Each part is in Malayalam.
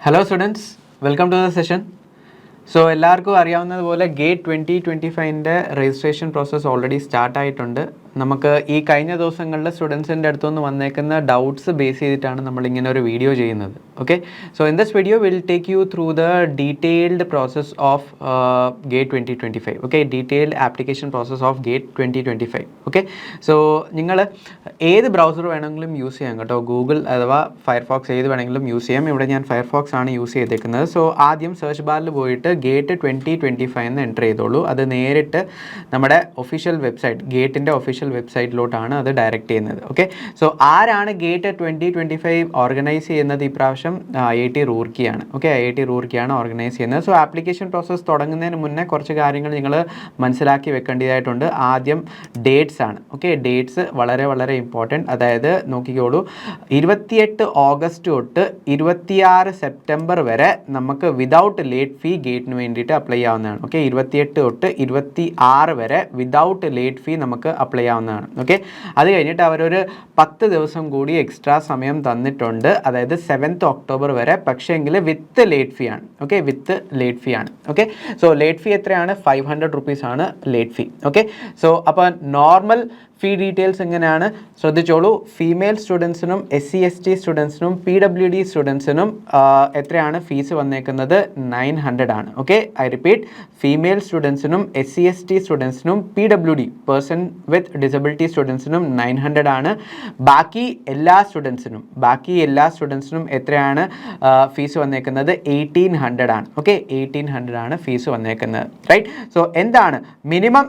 Hello students, welcome to the session. So എല്ലാവർക്കും അറിയാവുന്നതുപോലെ ഗേറ്റ് 2025ൻ്റെ രജിസ്ട്രേഷൻ പ്രോസസ്സ് ഓൾറെഡി സ്റ്റാർട്ട് ആയിട്ടുണ്ട്. നമുക്ക് ഈ കഴിഞ്ഞ ദിവസങ്ങളിൽ സ്റ്റുഡൻസിൻ്റെ അടുത്തുനിന്ന് വന്നേക്കുന്ന ഡൗട്ട്സ് ബേസ് ചെയ്തിട്ടാണ് നമ്മളിങ്ങനെ ഒരു വീഡിയോ ചെയ്യുന്നത്. Okay, so in this video will take you through the detailed process of gate 2025. Okay, detailed application process of gate 2025. Okay, so നിങ്ങൾ ഏത് ബ്രൗസർ വേണമെങ്കിലും യൂസ് ചെയ്യാം കേട്ടോ. ഗൂഗിൾ അഥവാ ഫയർഫോക്സ് ഏത് വേണമെങ്കിലും യൂസ് ചെയ്യാം. ഇവിടെ ഞാൻ ഫയർഫോക്സ് ആണ് യൂസ് ചെയ്തേക്കുന്നത്. സോ ആദ്യം സെർച്ച് ബാറിൽ പോയിട്ട് ഗേറ്റ് 2025 എന്ന് എൻ്റർ ചെയ്തോളൂ. അത് നേരിട്ട് നമ്മുടെ ഒഫീഷ്യൽ വെബ്സൈറ്റ്, ഗേറ്റിൻ്റെ ഒഫീഷ്യൽ വെബ്സൈറ്റിലോട്ടാണ് അത് ഡയറക്റ്റ് ചെയ്യുന്നത്. ഓക്കെ, സോ ആരാണ് ഗേറ്റ് 2025 ഓർഗനൈസ് ചെയ്യുന്നത്? ഈ പ്രാവശ്യം IIT റൂർക്കിയാണ്. ഓക്കെ, IIT റൂർക്കിയാണ് ഓർഗനൈസ് ചെയ്യുന്നത്. സോ ആപ്ലിക്കേഷൻ പ്രോസസ്സ് തുടങ്ങുന്നതിന് മുന്നേ കുറച്ച് കാര്യങ്ങൾ നിങ്ങൾ മനസ്സിലാക്കി വെക്കേണ്ടതായിട്ടുണ്ട്. ആദ്യം ഡേറ്റ്സ് ആണ്. ഓക്കെ, ഡേറ്റ്സ് വളരെ വളരെ ഇമ്പോർട്ടൻറ്റ്. അതായത് നോക്കിക്കോളൂ, 28 ഓഗസ്റ്റ് തൊട്ട് 26 സെപ്റ്റംബർ വരെ നമുക്ക് വിതൗട്ട് ലേറ്റ് ഫീ ഗേറ്റിന് വേണ്ടിയിട്ട് അപ്ലൈ ചെയ്യാവുന്നതാണ്. ഓക്കെ, 28 തൊട്ട് 26 വരെ വിതൗട്ട് ലേറ്റ് ഫീ നമുക്ക് അപ്ലൈ ചെയ്യാവുന്നതാണ്. ഓക്കെ, അത് കഴിഞ്ഞിട്ട് അവരൊരു 10 ദിവസം കൂടി എക്സ്ട്രാ സമയം തന്നിട്ടുണ്ട്. അതായത് 7th ഒക്ടോബർ വരെ. പക്ഷേങ്കിൽ വിത്ത് ലേറ്റ് ഫീ ആണ്. ഓക്കെ, വിത്ത് ലേറ്റ് ഫീ ആണ്. ഓക്കെ, സോ ലേറ്റ് ഫീ എത്രയാണ്? 500 റുപ്പീസ് ആണ് ലേറ്റ് ഫീ. ഓക്കെ, സോ അപ്പോൾ നോർമൽ ഫീ ഡീറ്റെയിൽസ് എങ്ങനെയാണ് ശ്രദ്ധിച്ചോളൂ. ഫീമെയിൽ സ്റ്റുഡൻസിനും SC/ST സ്റ്റുഡൻസിനും PWD സ്റ്റുഡൻസിനും എത്രയാണ് ഫീസ് വന്നേക്കുന്നത്? 900 ആണ്. ഓക്കെ, ഐ റിപ്പീറ്റ്, ഫീമെയിൽ സ്റ്റുഡൻസിനും SC/ST സ്റ്റുഡൻസിനും PWD പേഴ്സൺ വിത്ത് ഡിസബിലിറ്റി സ്റ്റുഡൻസിനും 900 ആണ്. ബാക്കി എല്ലാ സ്റ്റുഡൻസിനും എത്രയാണ് ഫീസ് വന്നേക്കുന്നത്? 1800 ആണ്. ഓക്കെ, 1800 ആണ് ഫീസ് വന്നേക്കുന്നത്. റൈറ്റ്. സോ എന്താണ് മിനിമം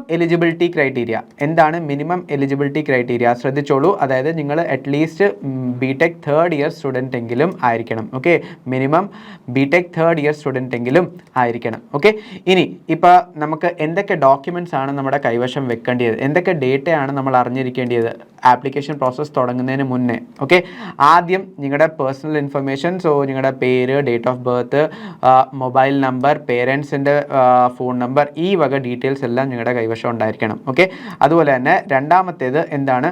എലിജിബിലിറ്റി ക്രൈറ്റീരിയ? ശ്രദ്ധിച്ചോളൂ. അതായത് നിങ്ങൾ at least BTech third year student എങ്കിലും ആയിരിക്കണം. Okay, minimum BTech third year student എങ്കിലും ആയിരിക്കണം. ഓക്കെ, ഇനി ഇപ്പോൾ നമുക്ക് എന്തൊക്കെ ഡോക്യുമെൻറ്റ്സ് ആണ് നമ്മുടെ കൈവശം വെക്കേണ്ടത്, എന്തൊക്കെ ഡേറ്റയാണ് നമ്മൾ അറിഞ്ഞിരിക്കേണ്ടത് ആപ്ലിക്കേഷൻ പ്രോസസ്സ് തുടങ്ങുന്നതിന് മുന്നേ? ഓക്കെ, ആദ്യം നിങ്ങളുടെ പേഴ്സണൽ ഇൻഫർമേഷൻ. സോ നിങ്ങളുടെ പേര്, date of birth, mobile number, പേരൻസിൻ്റെ ഫോൺ നമ്പർ, ഈ വക ഡീറ്റെയിൽസ് എല്ലാം നിങ്ങളുടെ കൈവശം ഉണ്ടായിരിക്കണം. ഓക്കെ, അതുപോലെ തന്നെ രണ്ടാമത്തേത് എന്താണ്?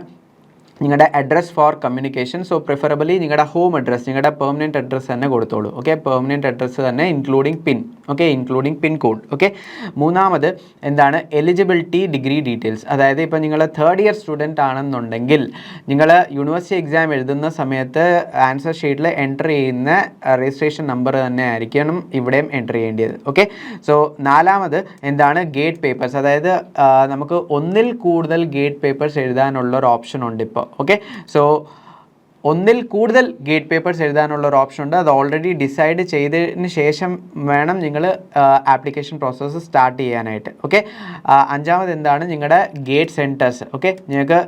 നിങ്ങളുടെ address for communication. So preferably നിങ്ങളുടെ ഹോം അഡ്രസ്, നിങ്ങളുടെ പെർമനൻറ്റ് അഡ്രസ്സ് തന്നെ കൊടുത്തോളൂ. ഓക്കെ, പെർമനൻറ്റ് അഡ്രസ്സ് തന്നെ including pin. Okay, including pin code. Okay, മൂന്നാമത് എന്താണ്? Eligibility degree details. അതായത് ഇപ്പോൾ നിങ്ങൾ തേർഡ് ഇയർ സ്റ്റുഡൻ്റ് ആണെന്നുണ്ടെങ്കിൽ നിങ്ങൾ യൂണിവേഴ്സിറ്റി എക്സാം എഴുതുന്ന സമയത്ത് ആൻസർ ഷീറ്റിൽ എൻ്റർ ചെയ്യുന്ന രജിസ്ട്രേഷൻ നമ്പർ തന്നെ ആയിരിക്കണം ഇവിടെയും എൻ്റർ ചെയ്യേണ്ടത്. ഓക്കെ, സോ നാലാമത് എന്താണ്? Gate papers. അതായത് നമുക്ക് ഒന്നിൽ കൂടുതൽ ഗേറ്റ് പേപ്പേഴ്സ് എഴുതാനുള്ള ഒരു ഓപ്ഷൻ ഉണ്ട് ഇപ്പോൾ. ഓക്കെ, സോ ഒന്നിൽ കൂടുതൽ ഗേറ്റ് പേപ്പേഴ്സ് എഴുതാനുള്ള ഒരു ഓപ്ഷൻ ഉണ്ട്. അത് ഓൾറെഡി ഡിസൈഡ് ചെയ്തതിന് ശേഷം വേണം നിങ്ങൾ ആപ്ലിക്കേഷൻ പ്രോസസ്സ് സ്റ്റാർട്ട് ചെയ്യാനായിട്ട്. ഓക്കെ, അഞ്ചാമത് എന്താണ്? നിങ്ങളുടെ ഗേറ്റ് സെൻറ്റേഴ്സ്. ഓക്കെ, നിങ്ങൾക്ക്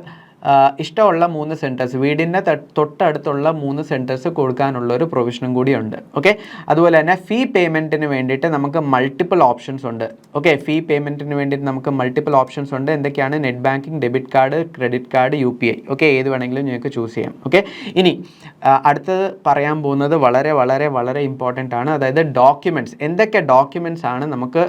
ഇഷ്ടമുള്ള 3 സെൻറ്റേഴ്സ്, വീടിൻ്റെ തൊട്ടടുത്തുള്ള 3 സെൻറ്റേഴ്സ് കൊടുക്കാനുള്ള ഒരു പ്രൊവിഷനും കൂടിയുണ്ട്. ഓക്കെ, അതുപോലെ തന്നെ ഫീ പേയ്മെൻറ്റിന് വേണ്ടിയിട്ട് നമുക്ക് മൾട്ടിപ്പിൾ ഓപ്ഷൻസ് ഉണ്ട്. ഓക്കെ, ഫീ പേയ്മെൻറ്റിന് വേണ്ടിയിട്ട് നമുക്ക് മൾട്ടിപ്പിൾ ഓപ്ഷൻസ് ഉണ്ട്. എന്തൊക്കെയാണ്? Net banking, debit card, credit card, UPI. Okay, ഏത് വേണമെങ്കിലും നിങ്ങൾക്ക് ചൂസ് ചെയ്യാം. ഓക്കെ, ഇനി അടുത്തത് പറയാൻ പോകുന്നത് വളരെ വളരെ വളരെ ഇമ്പോർട്ടൻ്റ് ആണ്. അതായത് ഡോക്യുമെൻറ്റ്സ്. എന്തൊക്കെ ഡോക്യുമെൻറ്റ്സ് ആണ് നമുക്ക്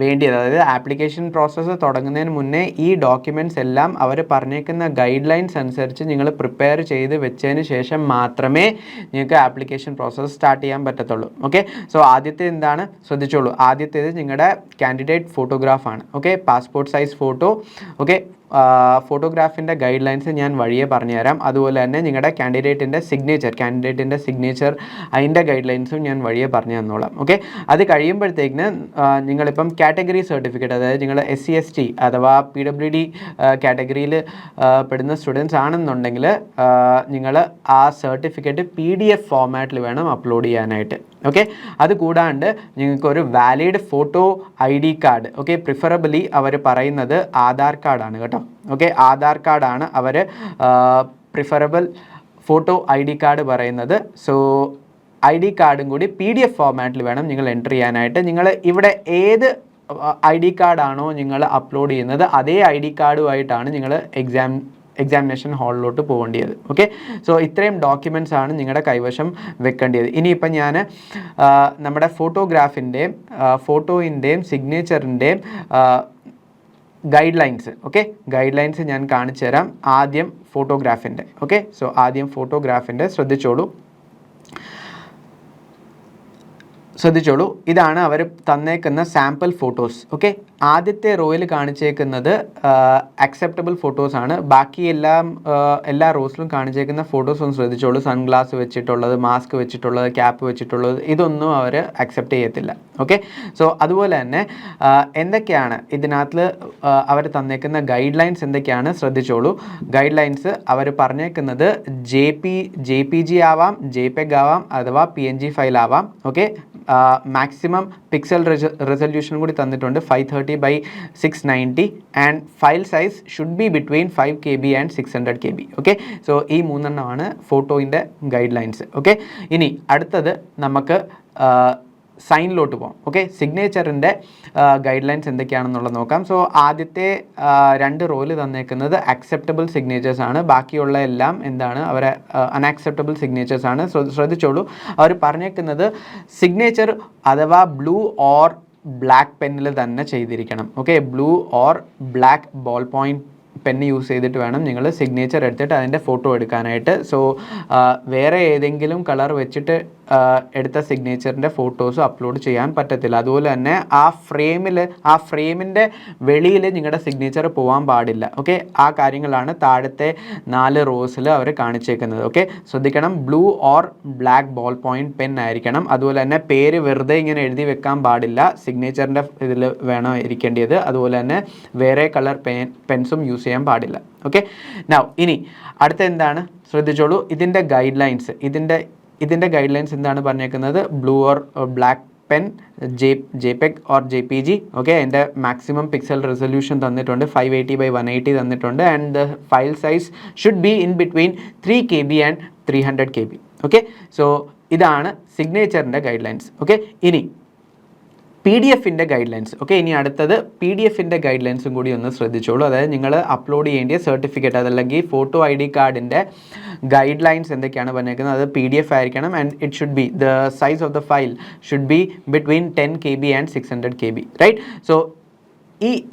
വേണ്ടിയത്? അതായത് ആപ്ലിക്കേഷൻ പ്രോസസ്സ് തുടങ്ങുന്നതിന് മുന്നേ ഈ ഡോക്യുമെൻറ്റ്സ് എല്ലാം അവർ പറഞ്ഞേക്കുന്ന ഗൈഡ് ലൈൻസ് അനുസരിച്ച് നിങ്ങൾ പ്രിപ്പയർ ചെയ്ത് വെച്ചതിന് ശേഷം മാത്രമേ നിങ്ങൾക്ക് ആപ്ലിക്കേഷൻ പ്രോസസ്സ് സ്റ്റാർട്ട് ചെയ്യാൻ പറ്റത്തുള്ളൂ. ഓക്കെ, സോ ആദ്യത്തെ എന്താണ്? ശ്രദ്ധിച്ചോളൂ. ആദ്യത്തേത് നിങ്ങളുടെ കാൻഡിഡേറ്റ് ഫോട്ടോഗ്രാഫാണ്. Okay, passport size photo. Okay, ഫോട്ടോഗ്രാഫിൻ്റെ ഗൈഡ് ലൈൻസ് ഞാൻ വഴിയെ പറഞ്ഞുതരാം. അതുപോലെ തന്നെ നിങ്ങളുടെ കാൻഡിഡേറ്റിൻ്റെ സിഗ്നേച്ചർ അതിൻ്റെ ഗൈഡ് ലൈൻസും ഞാൻ വഴിയെ പറഞ്ഞു തന്നോളാം. ഓക്കെ, അത് കഴിയുമ്പോഴത്തേക്കിന് നിങ്ങളിപ്പം കാറ്റഗറി സർട്ടിഫിക്കറ്റ്, അതായത് നിങ്ങൾ SC/ST അഥവാ PWD കാറ്റഗറിയിൽ പെടുന്ന സ്റ്റുഡൻസ് ആണെന്നുണ്ടെങ്കിൽ നിങ്ങൾ ആ സർട്ടിഫിക്കറ്റ് PDF ഫോമാറ്റിൽ വേണം അപ്ലോഡ് ചെയ്യാനായിട്ട്. ഓക്കെ, അത് കൂടാണ്ട് നിങ്ങൾക്കൊരു valid photo ID card. Okay, preferably അവർ പറയുന്നത് ആധാർ കാർഡാണ് കേട്ടോ. ഓക്കെ, ആധാർ കാർഡാണ് അവർ പ്രിഫറബിൾ ഫോട്ടോ ID കാർഡ് പറയുന്നത്. സോ ID കാർഡും കൂടി PDF ഫോമാറ്റിൽ വേണം നിങ്ങൾ എൻ്റർ ചെയ്യാനായിട്ട്. നിങ്ങൾ ഇവിടെ ഏത് ID കാർഡാണോ നിങ്ങൾ അപ്ലോഡ് ചെയ്യുന്നത് അതേ ID കാർഡുമായിട്ടാണ് നിങ്ങൾ എക്സാമിനേഷൻ ഹാളിലോട്ട് പോകേണ്ടത്. ഓക്കെ, സോ ഇത്രയും ഡോക്യുമെൻറ്റ്സ് ആണ് നിങ്ങളുടെ കൈവശം വെക്കേണ്ടത്. ഇനിയിപ്പം ഞാൻ നമ്മുടെ ഫോട്ടോയിൻ്റെയും സിഗ്നേച്ചറിൻ്റെയും guidelines. Okay, guidelines ഞാൻ കാണിച്ചു തരാം. ആദ്യം ഫോട്ടോഗ്രാഫിൻ്റെ. ഓക്കെ, സോ ആദ്യം ഫോട്ടോഗ്രാഫിൻ്റെ ശ്രദ്ധിച്ചോളൂ. ശ്രദ്ധിച്ചോളൂ, ഇതാണ് അവർ തന്നേക്കുന്ന സാമ്പിൾ ഫോട്ടോസ്. ഓക്കെ, ആദ്യത്തെ റോയിൽ കാണിച്ചേക്കുന്നത് അക്സെപ്റ്റബിൾ ഫോട്ടോസ് ആണ്. ബാക്കി എല്ലാ റോസിലും കാണിച്ചേക്കുന്ന ഫോട്ടോസ് ഒന്ന് ശ്രദ്ധിച്ചോളൂ. സൺഗ്ലാസ് വെച്ചിട്ടുള്ളത്, മാസ്ക് വെച്ചിട്ടുള്ളത്, ക്യാപ്പ് വെച്ചിട്ടുള്ളത്, ഇതൊന്നും അവർ അക്സെപ്റ്റ് ചെയ്യത്തില്ല. ഓക്കെ, സോ അതുപോലെ തന്നെ എന്തൊക്കെയാണ് ഇതിനകത്ത് അവർ തന്നേക്കുന്ന ഗൈഡ് ലൈൻസ് എന്തൊക്കെയാണ് ശ്രദ്ധിച്ചോളൂ. ഗൈഡ് ലൈൻസ് അവർ പറഞ്ഞേക്കുന്നത് JPG ആവാം, JPEG ആവാം, അഥവാ PNG ഫയൽ ആവാം. ഓക്കെ, മാക്സിമം പിക്സൽ റെസൊല്യൂഷൻ കൂടി തന്നിട്ടുണ്ട് 530x690 and file size should be between 5 KB and 600 KB. Okay, so ഈ മൂന്നെണ്ണമാണ് ഫോട്ടോയിൻ്റെ ഗൈഡ് ലൈൻസ്. ഓക്കെ, ഇനി അടുത്തത് നമുക്ക് സൈനിലോട്ട് പോകാം. ഓക്കെ, സിഗ്നേച്ചറിൻ്റെ ഗൈഡ് ലൈൻസ് എന്തൊക്കെയാണെന്നുള്ളത് നോക്കാം. സോ ആദ്യത്തെ 2 റോയിൽ തന്നേക്കുന്നത് അക്സെപ്റ്റബിൾ സിഗ്നേച്ചേഴ്സ് ആണ്. ബാക്കിയുള്ള എല്ലാം എന്താണ്, അവരെ അൺആക്സെപ്റ്റബിൾ സിഗ്നേച്ചേഴ്സ് ആണ്. ശ്രദ്ധിച്ചോളൂ, അവർ പറഞ്ഞേക്കുന്നത് സിഗ്നേച്ചർ അഥവാ ബ്ലൂ ഓർ ബ്ലാക്ക് പെന്നിൽ തന്നെ ചെയ്തിരിക്കണം. Okay, blue or black ball point pen use ചെയ്തിട്ട് വേണം നിങ്ങൾ സിഗ്നേച്ചർ എടുത്തിട്ട് അതിൻ്റെ ഫോട്ടോ എടുക്കാനായിട്ട്. സോ വേറെ ഏതെങ്കിലും കളർ വെച്ചിട്ട് എടുത്ത സിഗ്നേച്ചറിൻ്റെ ഫോട്ടോസ് അപ്ലോഡ് ചെയ്യാൻ പറ്റത്തില്ല. അതുപോലെ തന്നെ ആ ഫ്രെയിമിൻ്റെ വെളിയിൽ നിങ്ങളുടെ സിഗ്നേച്ചർ പോകാൻ പാടില്ല. ഓക്കെ, ആ കാര്യങ്ങളാണ് താഴത്തെ 4 റോസിൽ അവർ കാണിച്ചേക്കുന്നത്. ഓക്കെ, ശ്രദ്ധിക്കണം, blue or black ball point pen ആയിരിക്കണം. അതുപോലെ തന്നെ പേര് വെറുതെ ഇങ്ങനെ എഴുതി വെക്കാൻ പാടില്ല, സിഗ്നേച്ചറിൻ്റെ ഇതിൽ വേണം ഇരിക്കേണ്ടത്. അതുപോലെ തന്നെ വേറെ കളർ പെൻസും യൂസ് ചെയ്യാൻ പാടില്ല. ഓക്കെ, നൗ ഇനി അടുത്ത എന്താണ് ശ്രദ്ധിച്ചോളൂ, ഇതിൻ്റെ ഗൈഡ് ലൈൻസ്. ഇതിൻ്റെ ഗൈഡ് ലൈൻസ് എന്താണ് പറഞ്ഞേക്കുന്നത്, blue or black pen, JPEG or JPG. Okay, അതിൻ്റെ മാക്സിമം പിക്സൽ റെസൊല്യൂഷൻ തന്നിട്ടുണ്ട് 580x180 തന്നിട്ടുണ്ട്. And the file size should be in between 3 KB and 300 KB. Okay, so ഇതാണ് സിഗ്നേച്ചറിൻ്റെ ഗൈഡ് ലൈൻസ്. ഓക്കെ, ഇനി PDF-ൻ്റെ ഗൈഡ് ലൈൻസ്. ഓക്കെ, ഇനി അടുത്തത് PDF-ൻ്റെ ഗൈഡ് ലൈൻസും കൂടി ഒന്ന് ശ്രദ്ധിച്ചോളൂ. അതായത് നിങ്ങൾ അപ്ലോഡ് ചെയ്യേണ്ട സർട്ടിഫിക്കറ്റ് അതല്ലെങ്കിൽ ഫോട്ടോ ID കാർഡിൻ്റെ ഗൈഡ് ലൈൻസ് എന്തൊക്കെയാണ് പറഞ്ഞേക്കുന്നത്, അത് PDF ആയിരിക്കണം. And it should be the size of the file should be between 10 KB and 600 KB. Right, so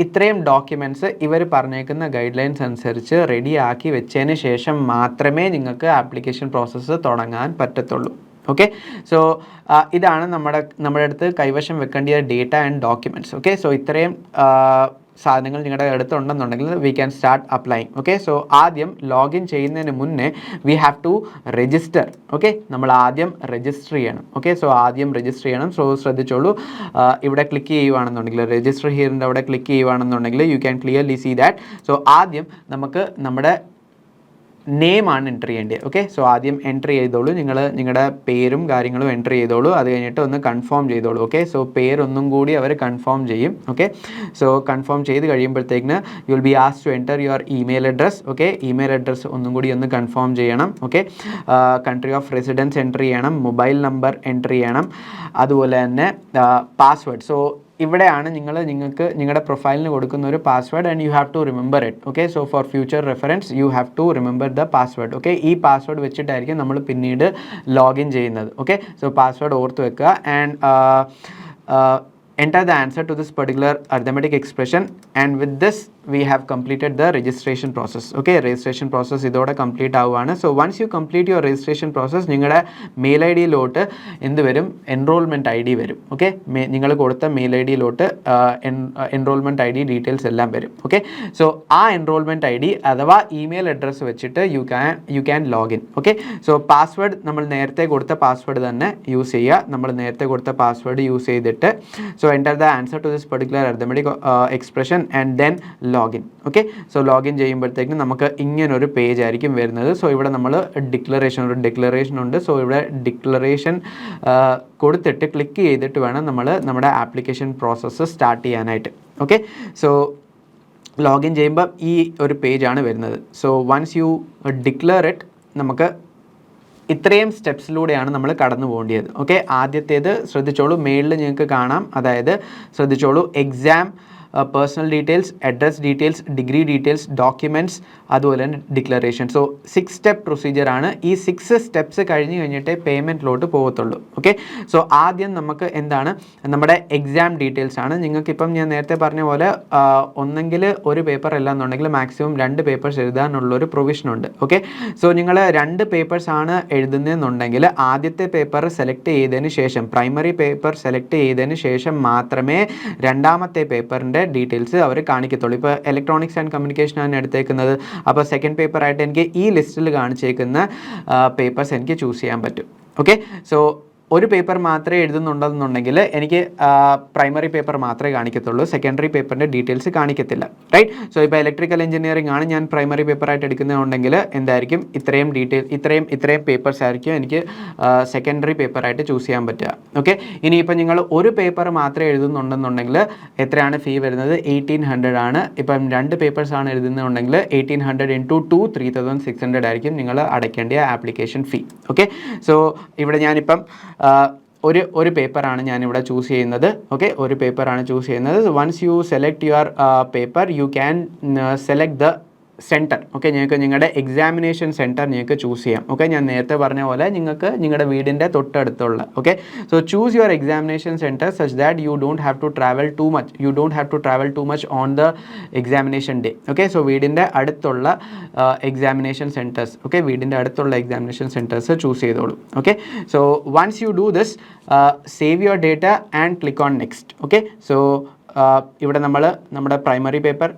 ഇത്രയും ഡോക്യുമെൻറ്റ്സ് ഇവർ പറഞ്ഞേക്കുന്ന ഗൈഡ് ലൈൻസ് അനുസരിച്ച് റെഡി ആക്കി വെച്ചതിന് ശേഷം മാത്രമേ നിങ്ങൾക്ക് ആപ്ലിക്കേഷൻ പ്രോസസ്സ് തുടങ്ങാൻ പറ്റത്തുള്ളൂ. ഓക്കെ, സോ ഇതാണ് നമ്മുടെ അടുത്ത് കൈവശം വെക്കേണ്ട data and documents. Okay, so ഇത്രയും സാധനങ്ങൾ നിങ്ങളുടെ അടുത്തുണ്ടെന്നുണ്ടെങ്കിൽ we can start applying. Okay, so ആദ്യം ലോഗിൻ ചെയ്യുന്നതിന് മുന്നേ we have to register. Okay, നമ്മൾ ആദ്യം രജിസ്റ്റർ ചെയ്യണം. ഓക്കെ, സോ ആദ്യം രജിസ്റ്റർ ചെയ്യണം. സോ ശ്രദ്ധിച്ചോളൂ, ഇവിടെ ക്ലിക്ക് ചെയ്യുവാണെന്നുണ്ടെങ്കിൽ രജിസ്റ്റർ ഹിയറിൻ്റെ അവിടെ ക്ലിക്ക് ചെയ്യുവാണെന്നുണ്ടെങ്കിൽ you can clearly see that. So ആദ്യം നമുക്ക് നമ്മുടെ നെയിമാണ് എൻ്റർ ചെയ്യേണ്ടത്. ഓക്കെ, സോ ആദ്യം എൻ്റർ ചെയ്തോളൂ, നിങ്ങളുടെ പേരും കാര്യങ്ങളും എൻ്റർ ചെയ്തോളൂ. അത് കഴിഞ്ഞിട്ട് ഒന്ന് കൺഫേം ചെയ്തോളൂ. ഓക്കെ, സോ പേരൊന്നും കൂടി അവർ കൺഫേം ചെയ്യും. ഓക്കെ, സോ കൺഫേം ചെയ്ത് കഴിയുമ്പോഴത്തേക്കിന് you will be asked to enter your email address. Okay, email address ഒന്നും കൂടി ഒന്ന് കൺഫേം ചെയ്യണം. Okay, country of residence enter ചെയ്യണം, മൊബൈൽ നമ്പർ എൻ്റർ ചെയ്യണം, അതുപോലെ തന്നെ പാസ്വേഡ്. സോ ഇവിടെയാണ് നിങ്ങൾക്ക് നിങ്ങളുടെ പ്രൊഫൈലിന് കൊടുക്കുന്ന ഒരു password and you have to remember it. Okay, so for future reference you have to remember the password. Okay, ഈ പാസ്വേഡ് വെച്ചിട്ടായിരിക്കും നമ്മൾ പിന്നീട് ലോഗിൻ ചെയ്യുന്നത്. ഓക്കെ, സോ പാസ്വേഡ് ഓർത്ത് വെക്കുക. And enter the answer to this particular arithmetic expression, and with this we have completed the registration process. Okay, registration process idoda complete avana. So once you complete your registration process, ningada mail ID lote endu varum, enrollment ID varum. Okay, ningal kodutha mail ID lote enrollment ID details ellam varum. Okay, so aa enrollment ID athava email address vechitte you can log in. Okay, so password നമ്മൾ നേരത്തെ കൊടുത്ത പാസ്വേഡ് തന്നെ യൂസ് ചെയ്യുക. നമ്മൾ നേരത്തെ കൊടുത്ത പാസ്വേഡ് യൂസ് ചെയ്തിട്ട് so enter the answer to this particular arithmetic expression and then login. Okay, so login ചെയ്യുമ്പോഴത്തേക്കും നമുക്ക് ഇങ്ങനൊരു പേജ് ആയിരിക്കും വരുന്നത്. സോ ഇവിടെ നമ്മൾ ഡിക്ലറേഷൻ ഉണ്ട്. സോ ഇവിടെ ഡിക്ലറേഷൻ കൊടുത്തിട്ട് ക്ലിക്ക് ചെയ്തിട്ട് വേണം നമ്മൾ നമ്മുടെ ആപ്ലിക്കേഷൻ പ്രോസസ്സ് സ്റ്റാർട്ട് ചെയ്യാനായിട്ട്. ഓക്കെ, സോ ലോഗിൻ ചെയ്യുമ്പോൾ ഈ ഒരു പേജാണ് വരുന്നത്. So once you declare it, നമുക്ക് ഇത്രയും സ്റ്റെപ്സിലൂടെയാണ് നമ്മൾ കടന്നു പോകേണ്ടത്. ഓക്കെ, ആദ്യത്തേത് ശ്രദ്ധിച്ചോളൂ, മെയിലിൽ നിങ്ങൾക്ക് കാണാം. അതായത് ശ്രദ്ധിച്ചോളൂ, exam personal details, address details, degree details, documents, അതുപോലെ തന്നെ ഡിക്ലറേഷൻ. So 6 step പ്രൊസീജിയറാണ്. ഈ 6 സ്റ്റെപ്സ് കഴിഞ്ഞ് കഴിഞ്ഞിട്ടേ പേയ്മെൻറ്റിലോട്ട് പോകത്തുള്ളൂ. ഓക്കെ, സോ ആദ്യം നമുക്ക് എന്താണ് നമ്മുടെ എക്സാം ഡീറ്റെയിൽസ് ആണ്. നിങ്ങൾക്കിപ്പം ഞാൻ നേരത്തെ പറഞ്ഞ പോലെ ഒന്നെങ്കിൽ ഒരു പേപ്പർ അല്ല എന്നുണ്ടെങ്കിൽ മാക്സിമം 2 പേപ്പേഴ്സ് എഴുതാനുള്ളൊരു പ്രൊവിഷനുണ്ട്. ഓക്കെ, സോ നിങ്ങൾ 2 പേപ്പേഴ്സ് ആണ് എഴുതുന്നതെന്നുണ്ടെങ്കിൽ ആദ്യത്തെ പേപ്പർ സെലക്ട് ചെയ്തതിന് ശേഷം, പ്രൈമറി പേപ്പർ സെലക്ട് ചെയ്തതിന് ശേഷം മാത്രമേ രണ്ടാമത്തെ പേപ്പറിൻ്റെ ഡീറ്റെയിൽസ് അവർ കാണിക്കത്തുള്ളൂ. ഇപ്പോൾ ഇലക്ട്രോണിക്സ് ആൻഡ് കമ്മ്യൂണിക്കേഷൻ ആണ് എടുത്തേക്കുന്നത്, അപ്പോൾ സെക്കൻഡ് പേപ്പറായിട്ട് എനിക്ക് ഈ ലിസ്റ്റിൽ കാണിച്ചേക്കുന്ന പേപ്പേഴ്സ് എനിക്ക് ചൂസ് ചെയ്യാൻ പറ്റും. ഓക്കെ, സോ ഒരു പേപ്പർ മാത്രമേ എഴുതുന്നുണ്ടെന്നുണ്ടെങ്കിൽ എനിക്ക് പ്രൈമറി പേപ്പർ മാത്രമേ കാണിക്കത്തുള്ളൂ, സെക്കൻഡറി പേപ്പറിൻ്റെ ഡീറ്റെയിൽസ് കാണിക്കത്തില്ല. റൈറ്റ്, സോ ഇപ്പോൾ ഇലക്ട്രിക്കൽ എഞ്ചിനീയറിംഗ് ആണ് ഞാൻ പ്രൈമറി പേപ്പറായിട്ട് എടുക്കുന്നതുണ്ടെങ്കിൽ എന്തായിരിക്കും ഇത്രയും പേപ്പേഴ്സ് ആയിരിക്കും എനിക്ക് സെക്കൻഡറി പേപ്പറായിട്ട് ചൂസ് ചെയ്യാൻ പറ്റുക. ഓക്കെ, ഇനിയിപ്പോൾ നിങ്ങൾ ഒരു പേപ്പർ മാത്രമേ എഴുതുന്നുണ്ടെന്നുണ്ടെങ്കിൽ എത്രയാണ് ഫീ വരുന്നത്? 1800 ആണ്. ഇപ്പം 2 പേപ്പേഴ്സ് ആണ് എഴുതുന്നുണ്ടെങ്കിൽ 1800 × 2 3600 ആയിരിക്കും നിങ്ങൾ അടയ്ക്കേണ്ട ആപ്ലിക്കേഷൻ ഫീ. ഓക്കെ, സോ ഇവിടെ ഞാനിപ്പം ഒരു പേപ്പറാണ് ഞാനിവിടെ ചൂസ് ചെയ്യുന്നത്. ഓക്കെ, ഒരു പേപ്പറാണ് ചൂസ് ചെയ്യുന്നത്. Once you select your paper you can select the centre. Okay, നിങ്ങൾക്ക് നിങ്ങളുടെ എക്സാമിനേഷൻ സെൻറ്റർ നിങ്ങൾക്ക് ചൂസ് ചെയ്യാം. ഓക്കെ, ഞാൻ നേരത്തെ പറഞ്ഞ പോലെ നിങ്ങൾക്ക് നിങ്ങളുടെ വീടിൻ്റെ തൊട്ടടുത്തുള്ള. Okay, so choose your examination centre such that you don't have to travel too much on the examination day. Okay, so വീടിൻ്റെ അടുത്തുള്ള എക്സാമിനേഷൻ സെൻറ്റേഴ്സ്, ഓക്കെ, വീടിൻ്റെ അടുത്തുള്ള എക്സാമിനേഷൻ സെൻറ്റേഴ്സ് ചൂസ് ചെയ്തോളൂ. Okay, so once you do this save your data and click on next. Okay, so ഇവിടെ നമ്മൾ നമ്മുടെ പ്രൈമറി പേപ്പർ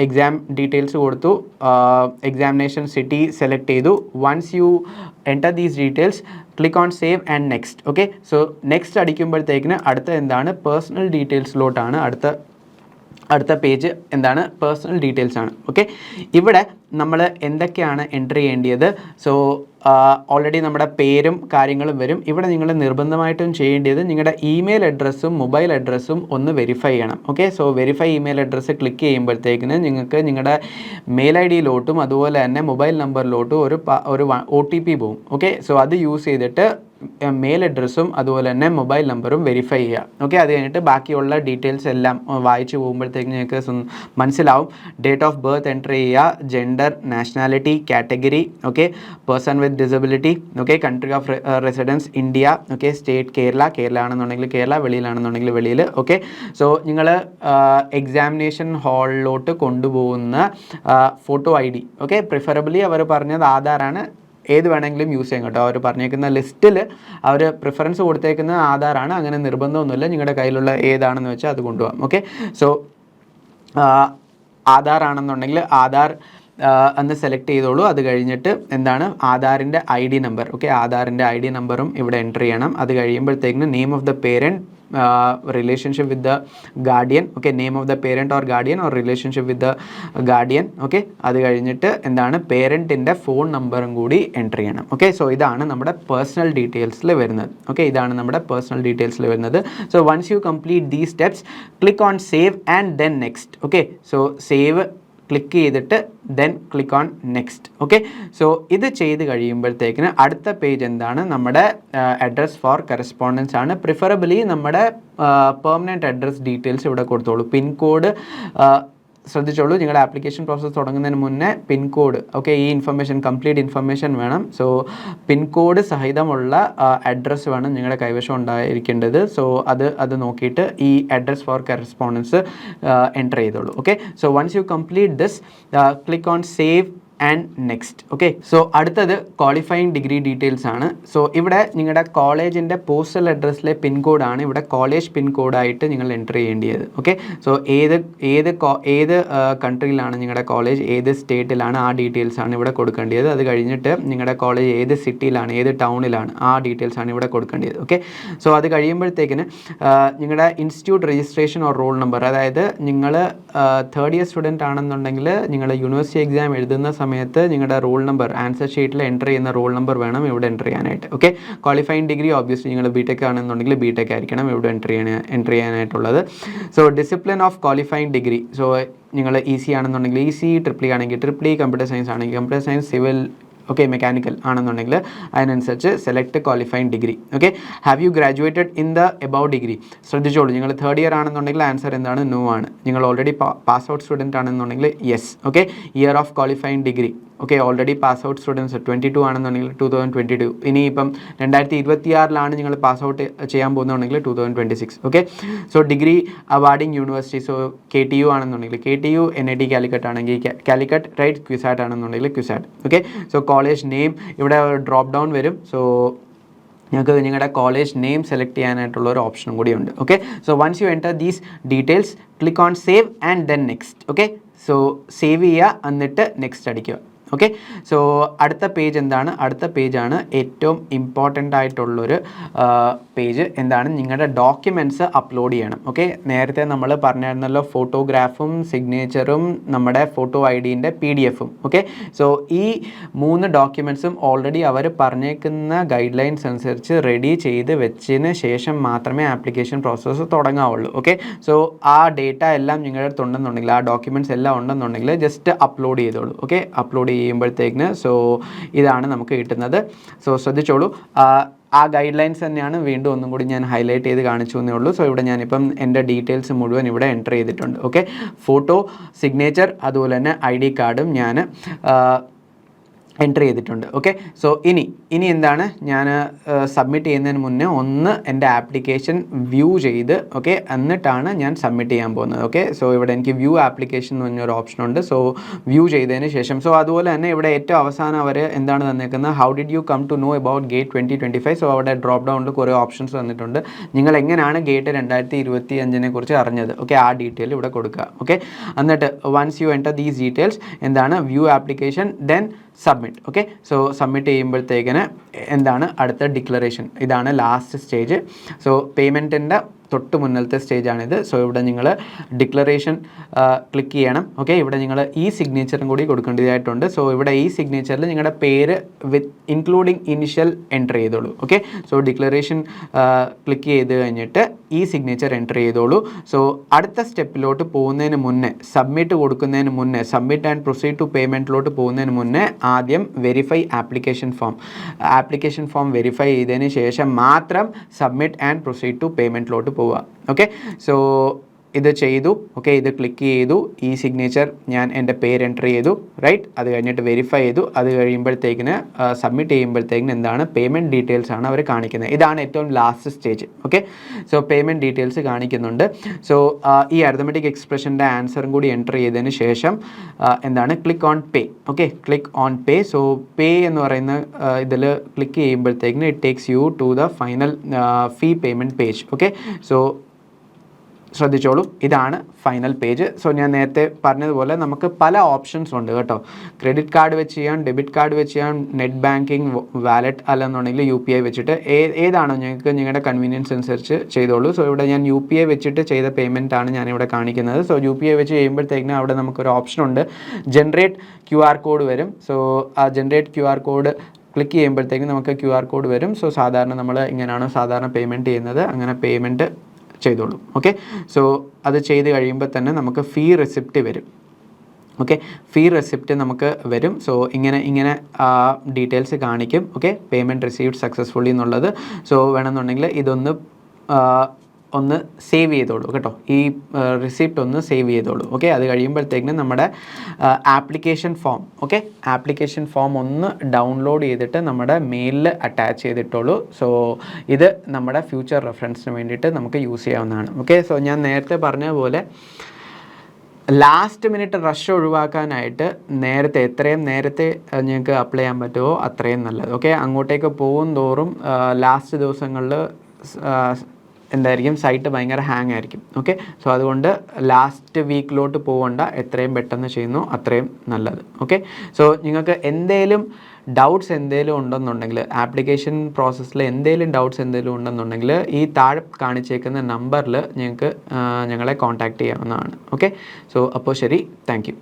എക്സാം ഡീറ്റെയിൽസ് കൊടുത്തു, എക്സാമിനേഷൻ സിറ്റി സെലക്ട് ചെയ്തു. Once you enter these details click on save and next. Okay, so next അടിക്കുമ്പോഴത്തേക്കിന് അടുത്ത എന്താണ് പേഴ്സണൽ ഡീറ്റെയിൽസിലോട്ടാണ് അടുത്ത പേജ് എന്താണ് പേഴ്സണൽ ഡീറ്റെയിൽസ് ആണ്. ഓക്കെ, ഇവിടെ നമ്മൾ എന്തൊക്കെയാണ് എൻ്റർ ചെയ്യേണ്ടത്? സോ ഓൾറെഡി നമ്മുടെ പേരും കാര്യങ്ങളും വരും. ഇവിടെ നിങ്ങൾ നിർബന്ധമായിട്ടും ചെയ്യേണ്ടത് നിങ്ങളുടെ ഇമെയിൽ അഡ്രസ്സും മൊബൈൽ അഡ്രസ്സും ഒന്ന് വെരിഫൈ ചെയ്യണം. Okay, so verify email address click ചെയ്യുമ്പോഴത്തേക്കിന് നിങ്ങൾക്ക് നിങ്ങളുടെ മെയിൽ ഐ ഡിയിലോട്ടും അതുപോലെ തന്നെ മൊബൈൽ നമ്പറിലോട്ടും ഒരു OTP പോകും. ഓക്കെ, സോ അത് യൂസ് ചെയ്തിട്ട് മെയിൽ അഡ്രസ്സും അതുപോലെ തന്നെ മൊബൈൽ നമ്പറും വെരിഫൈ ചെയ്യുക. ഓക്കെ, അത് കഴിഞ്ഞിട്ട് ബാക്കിയുള്ള ഡീറ്റെയിൽസ് എല്ലാം വായിച്ച് പോകുമ്പോഴത്തേക്ക് നിങ്ങൾക്ക് മനസ്സിലാവും. ഡേറ്റ് ഓഫ് ബർത്ത് എൻ്റർ ചെയ്യുക, gender, nationality, category, okay, person with disability, okay, country of residence India, okay, state Kerala ആണെന്നുണ്ടെങ്കിൽ കേരള, വെളിയിലാണെന്നുണ്ടെങ്കിൽ വെളിയിൽ. ഓക്കെ, സോ നിങ്ങൾ എക്സാമിനേഷൻ ഹാളിലോട്ട് കൊണ്ടുപോകുന്ന ഫോട്ടോ ID, ഓക്കെ, പ്രിഫറബിളി അവർ പറഞ്ഞത് ആധാറാണ്, ഏത് വേണമെങ്കിലും യൂസ് ചെയ്യാം കേട്ടോ. അവർ പറഞ്ഞേക്കുന്ന ലിസ്റ്റിൽ അവർ പ്രിഫറൻസ് കൊടുത്തേക്കുന്ന ആധാറാണ്, അങ്ങനെ നിർബന്ധമൊന്നുമില്ല, നിങ്ങളുടെ കയ്യിലുള്ള ഏതാണെന്ന് വെച്ചാൽ അത് കൊണ്ടുപോകാം. ഓക്കെ, സോ ആധാർ ആണെന്നുണ്ടെങ്കിൽ ആധാർ എന്ന് സെലക്ട് ചെയ്തോളൂ. അത് കഴിഞ്ഞിട്ട് എന്താണ് ആധാറിൻ്റെ ID നമ്പർ, ഓക്കെ, ആധാറിൻ്റെ ID നമ്പറും ഇവിടെ എൻ്റർ ചെയ്യണം. അത് കഴിയുമ്പോഴത്തേക്കിന് name of the parent, relationship with the guardian, okay, name of the parent or guardian or relationship with the guardian. Okay, അത് കഴിഞ്ഞിട്ട് എന്താണ് പേരൻറ്റിൻ്റെ ഫോൺ നമ്പറും കൂടി എൻ്റർ ചെയ്യണം. ഓക്കെ, സോ ഇതാണ് നമ്മുടെ പേഴ്സണൽ ഡീറ്റെയിൽസിൽ വരുന്നത്. ഓക്കെ, ഇതാണ് നമ്മുടെ പേഴ്സണൽ ഡീറ്റെയിൽസിൽ വരുന്നത്. So once you complete these steps click on save and then next. Okay, so save click ചെയ്തിട്ട് then click on next. Okay, so ഇത് ചെയ്ത് കഴിയുമ്പോഴത്തേക്കിന് അടുത്ത പേജ് എന്താണ് നമ്മുടെ അഡ്രസ് ഫോർ കറസ്പോണ്ടൻസ് ആണ്. പ്രിഫറബിളി നമ്മുടെ പെർമനൻറ്റ് അഡ്രസ് ഡീറ്റെയിൽസ് ഇവിടെ കൊടുത്തോളൂ. പിൻകോഡ് ശ്രദ്ധിച്ചോളൂ, നിങ്ങളുടെ ആപ്ലിക്കേഷൻ പ്രോസസ്സ് തുടങ്ങുന്നതിന് മുന്നേ പിൻകോഡ്, ഓക്കെ, ഈ കംപ്ലീറ്റ് ഇൻഫർമേഷൻ വേണം. സോ പിൻകോഡ് സഹിതമുള്ള അഡ്രസ്സ് വേണം നിങ്ങളുടെ കൈവശം ഉണ്ടായിരിക്കേണ്ടത്. സോ അത് നോക്കിയിട്ട് ഈ അഡ്രസ് ഫോർ കറസ്പോണ്ടൻസ് എൻ്റർ ചെയ്തോളൂ. Okay, so once you complete this click on save and next. Okay, so അടുത്തത് ക്വാളിഫയിങ് ഡിഗ്രി ഡീറ്റെയിൽസ് ആണ്. സോ ഇവിടെ നിങ്ങളുടെ കോളേജിൻ്റെ പോസ്റ്റൽ അഡ്രസ്സിലെ പിൻകോഡാണ് ഇവിടെ കോളേജ് പിൻകോഡായിട്ട് നിങ്ങൾ എൻ്റർ ചെയ്യേണ്ടത്. ഓക്കെ, സോ ഏത് കൺട്രിയിലാണ് നിങ്ങളുടെ കോളേജ്, ഏത് സ്റ്റേറ്റിലാണ്, ആ ഡീറ്റെയിൽസ് ആണ് ഇവിടെ കൊടുക്കേണ്ടത്. അത് കഴിഞ്ഞിട്ട് നിങ്ങളുടെ കോളേജ് ഏത് സിറ്റിയിലാണ്, ഏത് ടൗണിലാണ്, ആ ഡീറ്റെയിൽസ് ആണ് ഇവിടെ കൊടുക്കേണ്ടത്. ഓക്കെ, സോ അത് കഴിയുമ്പോഴത്തേക്കിന് നിങ്ങളുടെ institute registration or roll number, അതായത് നിങ്ങൾ തേർഡ് ഇയർ സ്റ്റുഡൻറ്റ് ആണെന്നുണ്ടെങ്കിൽ നിങ്ങൾ യൂണിവേഴ്സിറ്റി എക്സാം എഴുതുന്ന സമയത്ത് നിങ്ങളുടെ റോൾ നമ്പർ ആൻസർ ഷീറ്റിൽ എൻ്റർ ചെയ്യുന്ന റോൾ നമ്പർ വേണം ഇവിടെ എൻ്റർ ചെയ്യാനായിട്ട്. ഓക്കെ, ക്വാളിഫയിങ് ഡിഗ്രി ഓബ്വിയസ്ലി നിങ്ങൾ ബിടെക് ആണെന്നുണ്ടെങ്കിൽ ബിടെക് ആയിരിക്കണം ഇവിടെ എൻ്റർ ചെയ്യാനായിട്ടുള്ളത്. So discipline of qualifying degree, so നിങ്ങൾ EC ആണെന്നുണ്ടെങ്കിൽ EC, ട്രിപ്പിൾ ആണെങ്കിൽ ട്രിപ്പിൾ, കമ്പ്യൂട്ടർ സയൻസ് ആണെങ്കിൽ computer science, civil okay, mechanical ആണെന്നുണ്ടെങ്കിൽ അതിനനുസരിച്ച് select qualifying degree. Okay, have you graduated in the above degree? ശ്രദ്ധിച്ചോളൂ, നിങ്ങൾ തേർഡ് ഇയർ ആണെന്നുണ്ടെങ്കിൽ ആൻസർ എന്താണ്? നോ ആണ്. നിങ്ങൾ ഓൾറെഡി പാസ് ഔട്ട് സ്റ്റുഡൻറ്റ് ആണെന്നുണ്ടെങ്കിൽ yes. Okay, year of qualifying degree. Okay, already pass out students 22 ആണെന്നുണ്ടെങ്കിൽ 2022. ഇനിയിപ്പം 2026 നിങ്ങൾ പാസ് ഔട്ട് ചെയ്യാൻ പോകുന്നുണ്ടെങ്കിൽ 2026. Okay, so degree awarding university, so KTU ആണെന്നുണ്ടെങ്കിൽ KTU, NIT കാലിക്കറ്റ് ആണെങ്കിൽ കാലിക്കറ്റ്, റൈറ്റ്? ക്യുസാറ്റ് ആണെന്നുണ്ടെങ്കിൽ CUSAT. Okay, so college name ഇവിടെ ഡ്രോപ്പ് ഡൗൺ വരും. സോ നിങ്ങൾക്ക് നിങ്ങളുടെ കോളേജ് നെയിം സെലക്ട് ചെയ്യാനായിട്ടുള്ള ഒരു ഓപ്ഷനും കൂടി ഉണ്ട്. Okay, so once you enter these details click on save and then next. Okay, so save ചെയ്യുക, എന്നിട്ട് നെക്സ്റ്റ് അടിക്കുക. ഓക്കെ, സോ അടുത്ത പേജ് എന്താണ്? അടുത്ത പേജാണ് ഏറ്റവും ഇമ്പോർട്ടൻ്റ് ആയിട്ടുള്ളൊരു പേജ്. എന്താണ്? നിങ്ങളുടെ ഡോക്യുമെൻറ്റ്സ് അപ്ലോഡ് ചെയ്യണം. ഓക്കെ, നേരത്തെ നമ്മൾ പറഞ്ഞിരുന്നല്ലോ, ഫോട്ടോഗ്രാഫും സിഗ്നേച്ചറും നമ്മുടെ ഫോട്ടോ IDൻ്റെ PDF-ഉം. ഓക്കെ, സോ ഈ 3 ഡോക്യുമെൻറ്റ്സും ഓൾറെഡി അവർ പറഞ്ഞേക്കുന്ന ഗൈഡ് ലൈൻസ് അനുസരിച്ച് റെഡി ചെയ്ത് വെച്ചതിന് ശേഷം മാത്രമേ ആപ്ലിക്കേഷൻ പ്രോസസ്സ് തുടങ്ങാവുള്ളൂ. ഓക്കെ, സോ ആ ഡേറ്റ എല്ലാം നിങ്ങളുടെ അടുത്ത് ഉണ്ടെന്നുണ്ടെങ്കിൽ, ആ ഡോക്യുമെൻറ്റ്സ് എല്ലാം ഉണ്ടെന്നുണ്ടെങ്കിൽ ജസ്റ്റ് അപ്ലോഡ് ചെയ്തോളൂ. ഓക്കെ, അപ്ലോഡ് ചെയ്യുമ്പോഴത്തേക്കിന് സോ ഇതാണ് നമുക്ക് കിട്ടുന്നത്. സോ ശ്രദ്ധിച്ചോളൂ, ആ ഗൈഡ് ലൈൻസ് തന്നെയാണ് വീണ്ടും ഒന്നും കൂടി ഞാൻ ഹൈലൈറ്റ് ചെയ്ത് കാണിച്ചു എന്നേ ഉള്ളൂ. സോ ഇവിടെ ഞാനിപ്പം എൻ്റെ ഡീറ്റെയിൽസ് മുഴുവൻ ഇവിടെ എൻ്റർ ചെയ്തിട്ടുണ്ട്. ഓക്കെ, ഫോട്ടോ, സിഗ്നേച്ചർ, അതുപോലെ തന്നെ ID കാർഡും ഞാൻ എൻ്റർ ചെയ്തിട്ടുണ്ട്. ഓക്കെ, സോ ഇനി എന്താണ്, ഞാൻ സബ്മിറ്റ് ചെയ്യുന്നതിന് മുന്നേ ഒന്ന് എൻ്റെ ആപ്ലിക്കേഷൻ വ്യൂ ചെയ്ത്, ഓക്കെ, എന്നിട്ടാണ് ഞാൻ സബ്മിറ്റ് ചെയ്യാൻ പോകുന്നത്. ഓക്കെ, സോ ഇവിടെ എനിക്ക് വ്യൂ ആപ്ലിക്കേഷൻ എന്ന് പറഞ്ഞൊരു ഓപ്ഷൻ ഉണ്ട്. സോ വ്യൂ ചെയ്തതിന് ശേഷം, സോ അതുപോലെ തന്നെ ഇവിടെ ഏറ്റവും അവസാനം അവർ എന്താണ് തന്നേക്കുന്നത്? How did you come to know about GATE 2025? So അവിടെ ഡ്രോപ്പ് ഡൗണിൽ കുറേ ഓപ്ഷൻസ് തന്നിട്ടുണ്ട്. നിങ്ങൾ എങ്ങനെയാണ് ഗേറ്റ് 2025 കുറിച്ച് അറിഞ്ഞത്? ഓക്കെ, ആ ഡീറ്റെയിൽ ഇവിടെ കൊടുക്കുക. ഓക്കെ, എന്നിട്ട് once you enter these details, എന്താണ്? View application, then submit. Okay, so submit ചെയ്യുമ്പോഴത്തേക്കിന് എന്താണ്? അടുത്ത ഡിക്ലറേഷൻ. ഇതാണ് ലാസ്റ്റ് സ്റ്റേജ്. സോ പേയ്മെൻറ്റിൻ്റെ തൊട്ട് മുന്നലത്തെ സ്റ്റേജാണിത്. സോ ഇവിടെ നിങ്ങൾ ഡിക്ലറേഷൻ ക്ലിക്ക് ചെയ്യണം. ഓക്കെ, ഇവിടെ നിങ്ങൾ ഈ സിഗ്നേച്ചറും കൂടി കൊടുക്കേണ്ടതായിട്ടുണ്ട്. സോ ഇവിടെ ഈ സിഗ്നേച്ചറിൽ നിങ്ങളുടെ പേര് ഇൻക്ലൂഡിങ് ഇനിഷ്യൽ എൻ്റർ ചെയ്തോളൂ. ഓക്കെ, സോ ഡിക്ലറേഷൻ ക്ലിക്ക് ചെയ്ത് കഴിഞ്ഞിട്ട് ഈ സിഗ്നേച്ചർ എൻ്റർ ചെയ്തോളൂ. സോ അടുത്ത സ്റ്റെപ്പിലോട്ട് പോകുന്നതിന് മുന്നേ, സബ്മിറ്റ് കൊടുക്കുന്നതിന് മുന്നേ, സബ്മിറ്റ് ആൻഡ് പ്രൊസീഡ് ടു പേയ്മെൻറ്റിലോട്ട് പോകുന്നതിന് മുന്നേ ആദ്യം വെരിഫൈ ആപ്ലിക്കേഷൻ ഫോം വെരിഫൈ ചെയ്തതിന് ശേഷം മാത്രം സബ്മിറ്റ് ആൻഡ് പ്രൊസീഡ് ടു പേയ്മെൻറ്റിലോട്ട് പോവുക. ഓക്കെ, സോ ഇത് ചെയ്തു. ഓക്കെ, ഇത് ക്ലിക്ക് ചെയ്തു, ഈ സിഗ്നേച്ചർ ഞാൻ എൻ്റെ പേര് എൻ്റർ ചെയ്തു, റൈറ്റ്? അത് കഴിഞ്ഞിട്ട് വെരിഫൈ ചെയ്തു. അത് കഴിയുമ്പോഴത്തേക്കിന് സബ്മിറ്റ് ചെയ്യുമ്പോഴത്തേക്കിന് എന്താണ്? പേയ്മെൻറ്റ് ഡീറ്റെയിൽസ് ആണ് അവർ കാണിക്കുന്നത്. ഇതാണ് ഏറ്റവും last stage. Okay, so payment details കാണിക്കുന്നുണ്ട്. സോ ഈ അരിത്മെറ്റിക് എക്സ്പ്രഷൻ്റെ ആൻസറും കൂടി എൻ്റർ ചെയ്തതിന് ശേഷം എന്താണ്? Click on pay. Okay, click on pay. So pay എന്ന് പറയുന്ന ഇതിൽ ക്ലിക്ക് ചെയ്യുമ്പോഴത്തേക്കിന് it takes you to the final fee payment page. Okay, so ശ്രദ്ധിച്ചോളൂ, ഇതാണ് ഫൈനൽ പേജ്. സോ ഞാൻ നേരത്തെ പറഞ്ഞതുപോലെ നമുക്ക് പല ഓപ്ഷൻസ് ഉണ്ട് കേട്ടോ. ക്രെഡിറ്റ് കാർഡ് വെച്ച് ചെയ്യാം, ഡെബിറ്റ് കാർഡ് വെച്ച് ചെയ്യാം, നെറ്റ് ബാങ്കിങ്, വാലറ്റ്, അല്ലെന്നുണ്ടെങ്കിൽ UPI വെച്ചിട്ട് ഏതാണോ നിങ്ങൾക്ക് നിങ്ങളുടെ കൺവീനിയൻസ് അനുസരിച്ച് ചെയ്തോളൂ. സോ ഇവിടെ ഞാൻ UPI വെച്ചിട്ട് ചെയ്ത പേയ്മെൻ്റ് ആണ് ഞാനിവിടെ കാണിക്കുന്നത്. സോ UPI വെച്ച് ചെയ്യുമ്പോഴത്തേക്കിനും അവിടെ നമുക്കൊരു ഓപ്ഷൻ ഉണ്ട്, ജനറേറ്റ് QR കോഡ് വരും. സോ ആ ജനറേറ്റ് QR കോഡ് ക്ലിക്ക് ചെയ്യുമ്പോഴത്തേക്കും നമുക്ക് QR കോഡ് വരും. സോ സാധാരണ നമ്മൾ ഇങ്ങനെയാണ് സാധാരണ പേയ്മെൻറ്റ് ചെയ്യുന്നത്, അങ്ങനെ പേയ്മെൻറ്റ് ചെയ്തോളൂ. ഓക്കെ, സോ അത് ചെയ്ത് കഴിയുമ്പോൾ തന്നെ നമുക്ക് ഫീ റെസിപ്റ്റ് വരും. ഓക്കെ, ഫീ റെസിപ്റ്റ് നമുക്ക് വരും. സോ ഇങ്ങനെ ഡീറ്റെയിൽസ് കാണിക്കും. ഓക്കെ, പേയ്മെൻറ്റ് റിസീവ്ഡ് സക്സസ്ഫുള്ളി എന്നുള്ളത്. സോ വേണമെന്നുണ്ടെങ്കിൽ ഇതൊന്ന് ഒന്ന് സേവ് ചെയ്തോളൂ കേട്ടോ, ഈ റിസിപ്റ്റ് ഒന്ന് സേവ് ചെയ്തോളൂ. ഓക്കെ, അത് കഴിയുമ്പോഴത്തേക്കിനും നമ്മുടെ application form, okay, application form ഒന്ന് ഡൗൺലോഡ് ചെയ്തിട്ട് നമ്മുടെ മെയിലിൽ അറ്റാച്ച് ചെയ്തിട്ടോളൂ. സോ ഇത് നമ്മുടെ ഫ്യൂച്ചർ റെഫറൻസിന് വേണ്ടിയിട്ട് നമുക്ക് യൂസ് ചെയ്യാവുന്നതാണ്. ഓക്കെ, സോ ഞാൻ നേരത്തെ പറഞ്ഞ പോലെ ലാസ്റ്റ് മിനിറ്റ് റഷ് ഒഴിവാക്കാനായിട്ട് എത്രയും നേരത്തെ നിങ്ങൾക്ക് അപ്ലൈ ചെയ്യാൻ പറ്റുമോ അത്രയും നല്ലത്. ഓക്കെ, അങ്ങോട്ടേക്ക് പോകും തോറും ലാസ്റ്റ് ദിവസങ്ങളിൽ എന്തായിരിക്കും, സൈറ്റ് ഭയങ്കര ഹാങ് ആയിരിക്കും. ഓക്കെ, സോ അതുകൊണ്ട് ലാസ്റ്റ് വീക്കിലോട്ട് പോകണ്ട, എത്രയും പെട്ടെന്ന് ചെയ്യുന്നു അത്രയും നല്ലത്. ഓക്കെ, സോ നിങ്ങൾക്ക് ഡൗട്ട്സ് എന്തെങ്കിലും ഉണ്ടെന്നുണ്ടെങ്കിൽ, ആപ്ലിക്കേഷൻ പ്രോസസ്സിൽ ഡൗട്ട്സ് എന്തെങ്കിലും ഉണ്ടെന്നുണ്ടെങ്കിൽ ഈ താഴെ കാണിച്ചേക്കുന്ന നമ്പറിൽ ഞങ്ങളെ കോൺടാക്റ്റ് ചെയ്യാവുന്നതാണ്. ഓക്കെ, സോ അപ്പോൾ ശരി, താങ്ക് യു.